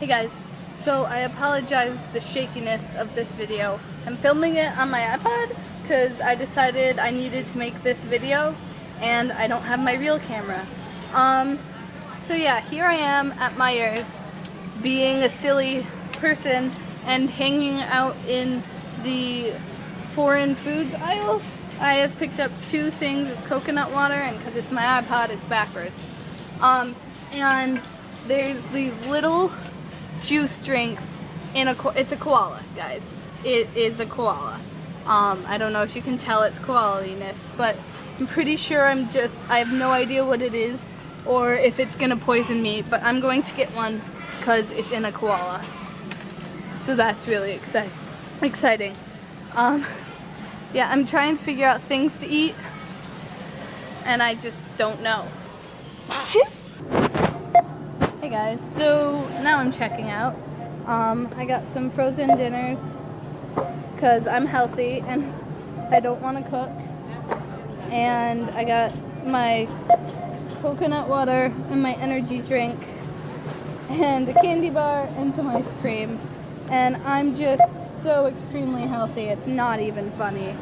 Hey guys, so I apologize the shakiness of this video. I'm filming it on my iPod because I decided I needed to make this video and I don't have my real camera. So yeah, here I am at Myers being a silly person and hanging out in the foreign foods aisle. I have picked up 2 things of coconut water, and because it's my iPod it's backwards. And there's these little juice drinks in it's a koala, guys. It is a koala. I don't know if you can tell its koala-ness, but I'm pretty sure I have no idea what it is or if it's gonna poison me, but I'm going to get one because it's in a koala. So that's really exciting. Yeah, I'm trying to figure out things to eat and I just don't know. Hey guys, so now I'm checking out. I got some frozen dinners because I'm healthy and I don't want to cook. And I got my coconut water and my energy drink and a candy bar and some ice cream. And I'm just so extremely healthy, it's not even funny.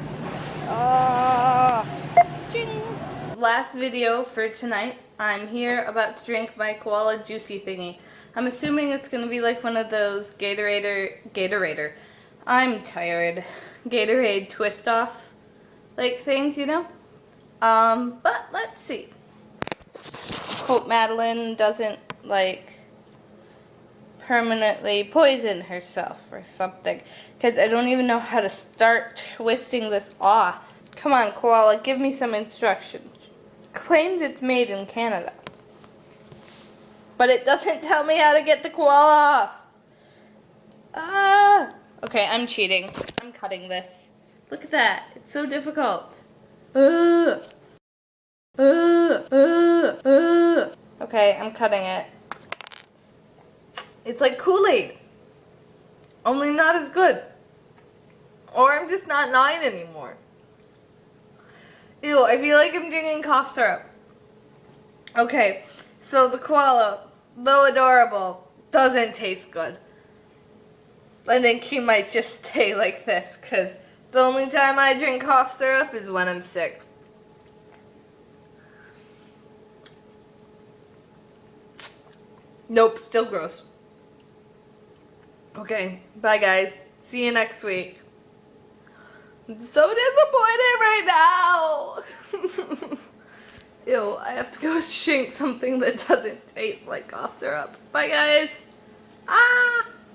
Ching. Last video for tonight. I'm here about to drink my koala juicy thingy. I'm assuming it's gonna be like one of those Gatorade. I'm tired. Gatorade twist off like things, you know? But let's see. Hope Madeline doesn't like permanently poison herself or something, because I don't even know how to start twisting this off. Come on, koala, give me some instructions. Claims it's made in Canada, but it doesn't tell me how to get the koala off. Okay, I'm cheating. I'm cutting this. Look at that. It's so difficult. Okay, I'm cutting it. It's like Kool-Aid, only not as good. Or I'm just not 9 anymore. Ew, I feel like I'm drinking cough syrup. Okay, so the koala, though adorable, doesn't taste good. I think he might just stay like this, because the only time I drink cough syrup is when I'm sick. Nope, still gross. Okay, bye guys. See you next week. I'm so disappointed right now. Ew, I have to go shink something that doesn't taste like cough syrup. Bye guys.